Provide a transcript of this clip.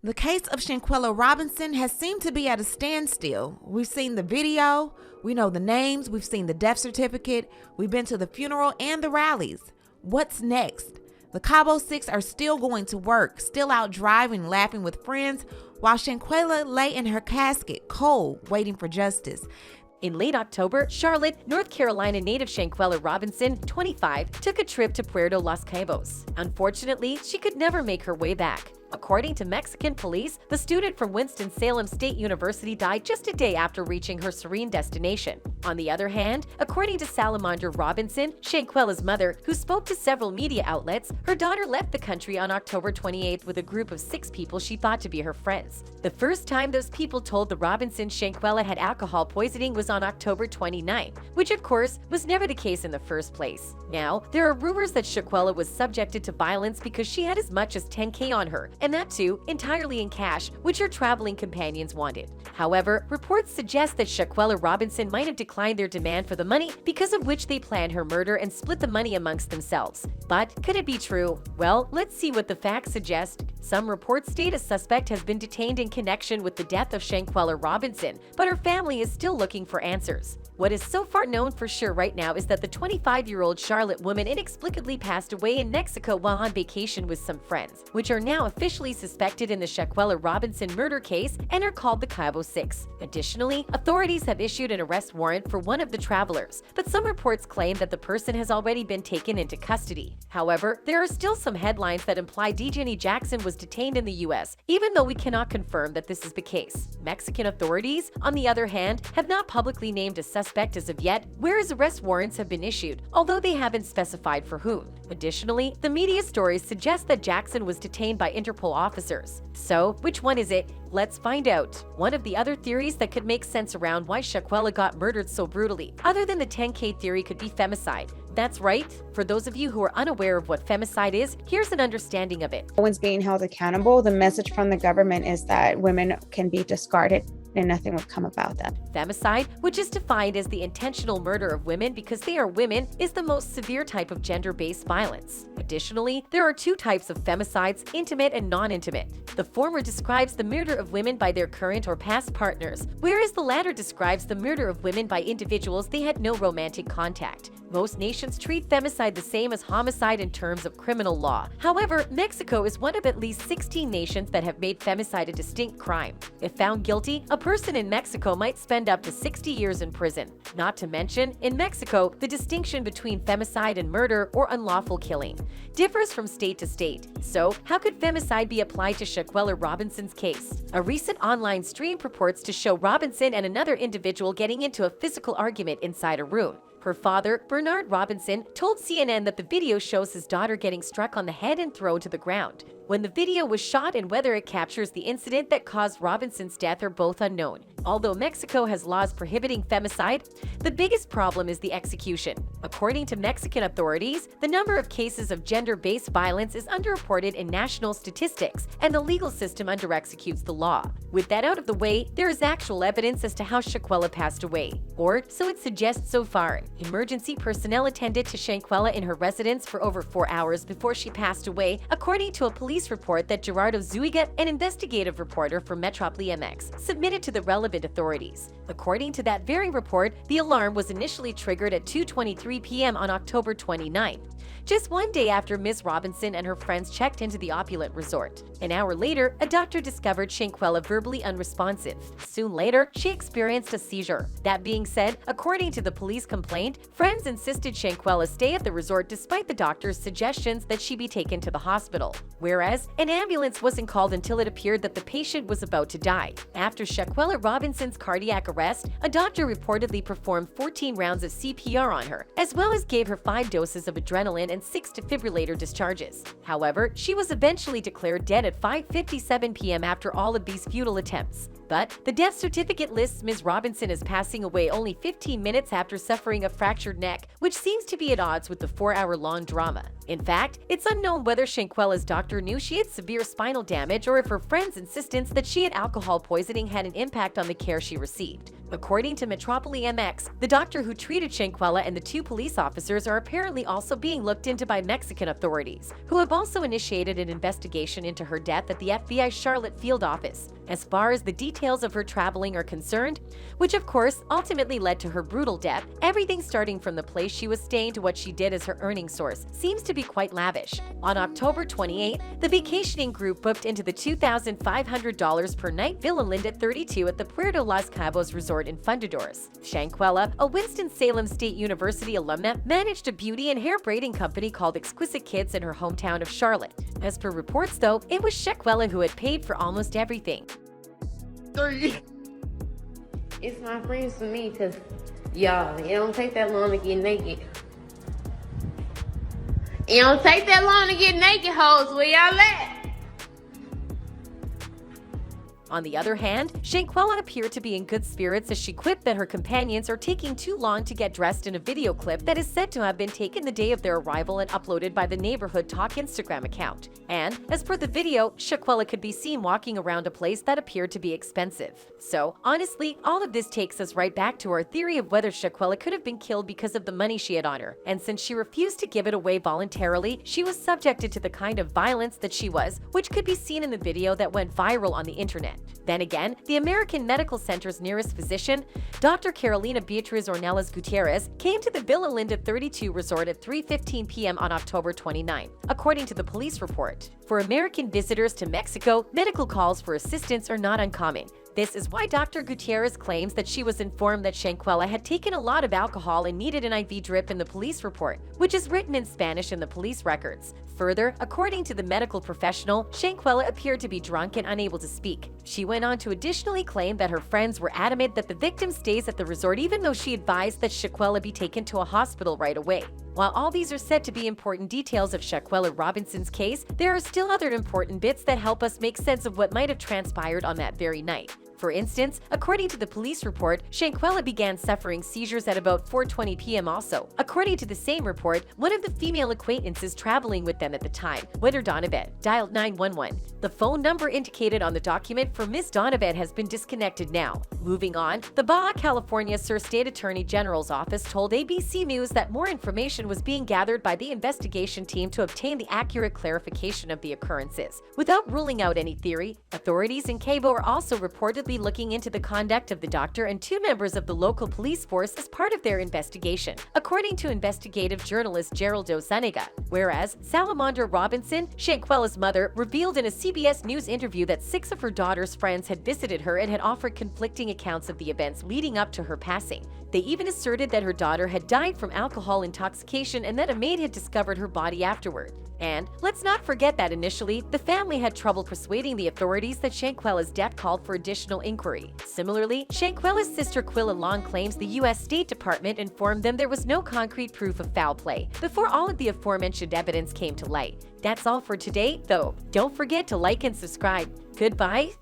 The case of Shanquella Robinson has seemed to be at a standstill. We've seen the video, we know the names, we've seen the death certificate, we've been to the funeral and the rallies. What's next? The Cabo Six are still going to work, still out driving, laughing with friends, while Shanquella lay in her casket, cold, waiting for justice. In late October, Charlotte, North Carolina native Shanquella Robinson, 25, took a trip to Puerto Los Cabos. Unfortunately, she could never make her way back. According to Mexican police, the student from Winston-Salem State University died just a day after reaching her serene destination. On the other hand, according to Sallamondra Robinson, Shanquella's mother, who spoke to several media outlets, her daughter left the country on October 28th with a group of 6 people she thought to be her friends. The first time those people told the Robinsons Shanquella had alcohol poisoning was on October 29th, which of course was never the case in the first place. Now, there are rumors that Shanquella was subjected to violence because she had as much as $10K on her, and that too entirely in cash, which her traveling companions wanted. However, reports suggest that Shanquella Robinson might have declined their demand for the money, because of which they planned her murder and split the money amongst themselves. But could it be true? Well, let's see what the facts suggest. Some reports state a suspect has been detained in connection with the death of Shanquella Robinson, but her family is still looking for answers. What is so far known for sure right now is that the 25-year-old Charlotte woman inexplicably passed away in Mexico while on vacation with some friends, which are now officially suspected in the Shanquella Robinson murder case and are called the Cabo Six. Additionally, authorities have issued an arrest warrant for one of the travelers, but some reports claim that the person has already been taken into custody. However, there are still some headlines that imply Dejani Jackson was detained in the U.S., even though we cannot confirm that this is the case. Mexican authorities, on the other hand, have not publicly named a suspect as of yet, whereas arrest warrants have been issued, although they haven't specified for whom. Additionally, the media stories suggest that Jackson was detained by Interpol officers. So, which one is it? Let's find out. One of the other theories that could make sense around why Shanquella got murdered so brutally, other than the 10K theory, could be femicide. That's right. For those of you who are unaware of what femicide is, here's an understanding of it. No one's being held accountable. The message from the government is that women can be discarded and nothing would come about that. Femicide, which is defined as the intentional murder of women because they are women, is the most severe type of gender-based violence. Additionally, there are 2 types of femicides, intimate and non-intimate. The former describes the murder of women by their current or past partners, whereas the latter describes the murder of women by individuals they had no romantic contact. Most nations treat femicide the same as homicide in terms of criminal law. However, Mexico is one of at least 16 nations that have made femicide a distinct crime. If found guilty, a person in Mexico might spend up to 60 years in prison. Not to mention, in Mexico, the distinction between femicide and murder or unlawful killing differs from state to state. So, how could femicide be applied to Shanquella Robinson's case? A recent online stream purports to show Robinson and another individual getting into a physical argument inside a room. Her father, Bernard Robinson, told CNN that the video shows his daughter getting struck on the head and thrown to the ground. When the video was shot and whether it captures the incident that caused Robinson's death are both unknown. Although Mexico has laws prohibiting femicide, the biggest problem is the execution. According to Mexican authorities, the number of cases of gender-based violence is underreported in national statistics, and the legal system under-executes the law. With that out of the way, there is actual evidence as to how Shanquella passed away, or so it suggests so far. Emergency personnel attended to Shanquella in her residence for over 4 hours before she passed away, according to a police report that Gerardo Zuiga, an investigative reporter for Metrópoli MX, submitted to the relevant authorities. According to that very report, the alarm was initially triggered at 2:23 p.m. on October 29, just one day after Ms. Robinson and her friends checked into the opulent resort. An hour later, a doctor discovered Shanquella verbally unresponsive. Soon later, she experienced a seizure. That being said, according to the police complaint, friends insisted Shanquella stay at the resort despite the doctor's suggestions that she be taken to the hospital. Whereas, an ambulance wasn't called until it appeared that the patient was about to die. After Shanquella Robinson's cardiac arrest, a doctor reportedly performed 14 rounds of CPR on her, as well as gave her 5 doses of adrenaline and 6 defibrillator discharges. However, she was eventually declared dead at 5:57 p.m. after all of these futile attempts. But the death certificate lists Ms. Robinson as passing away only 15 minutes after suffering a fractured neck, which seems to be at odds with the 4-hour-long drama. In fact, it's unknown whether Shanquella's doctor knew she had severe spinal damage or if her friend's insistence that she had alcohol poisoning had an impact on the care she received. According to Metropoli MX, the doctor who treated Shanquella and the 2 police officers are apparently also being looked into by Mexican authorities, who have also initiated an investigation into her death at the FBI Charlotte field office. As far as the details of her traveling are concerned, which of course ultimately led to her brutal death, everything starting from the place she was staying to what she did as her earning source seems to be quite lavish. On October 28, the vacationing group booked into the $2,500 per night Villa Linda 32 at the Puerto Los Cabos resort in Fundadores. Shanquella, a Winston-Salem State University alumna, managed a beauty and hair braiding company called Exquisite Kids in her hometown of Charlotte. As per reports though, it was Shanquella who had paid for almost everything. It's my friends for me, because, y'all, it don't take that long to get naked. It don't take that long to get naked, hoes. Where y'all at? On the other hand, Shanquella appeared to be in good spirits as she quipped that her companions are taking too long to get dressed in a video clip that is said to have been taken the day of their arrival and uploaded by the Neighborhood Talk Instagram account. And, as per the video, Shanquella could be seen walking around a place that appeared to be expensive. So, honestly, all of this takes us right back to our theory of whether Shanquella could have been killed because of the money she had on her. And since she refused to give it away voluntarily, she was subjected to the kind of violence that she was, which could be seen in the video that went viral on the internet. Then again, the American Medical Center's nearest physician, Dr. Carolina Beatriz Ornelas Gutierrez, came to the Villa Linda 32 resort at 3:15 p.m. on October 29, according to the police report. For American visitors to Mexico, medical calls for assistance are not uncommon. This is why Dr. Gutierrez claims that she was informed that Shanquella had taken a lot of alcohol and needed an IV drip in the police report, which is written in Spanish in the police records. Further, according to the medical professional, Shanquella appeared to be drunk and unable to speak. She went on to additionally claim that her friends were adamant that the victim stays at the resort even though she advised that Shanquella be taken to a hospital right away. While all these are said to be important details of Shanquella Robinson's case, there are still other important bits that help us make sense of what might have transpired on that very night. For instance, according to the police report, Shanquella began suffering seizures at about 4:20 p.m. also. According to the same report, one of the female acquaintances traveling with them at the time, Winter Donovan, dialed 911. The phone number indicated on the document for Ms. Donovan has been disconnected now. Moving on, the Baja California Sur State Attorney General's office told ABC News that more information was being gathered by the investigation team to obtain the accurate clarification of the occurrences. Without ruling out any theory, authorities in Cabo are also reportedly looking into the conduct of the doctor and 2 members of the local police force as part of their investigation, according to investigative journalist Geraldo Zuniga. Whereas Sallamondra Robinson, Shanquella's mother, revealed in a CBS News interview that 6 of her daughter's friends had visited her and had offered conflicting accounts of the events leading up to her passing. They even asserted that her daughter had died from alcohol intoxication and that a maid had discovered her body afterward. And let's not forget that initially, the family had trouble persuading the authorities that Shanquella's death called for additional inquiry. Similarly, Shanquella's sister Quilla Long claims the U.S. State Department informed them there was no concrete proof of foul play before all of the aforementioned evidence came to light. That's all for today, though. Don't forget to like and subscribe. Goodbye.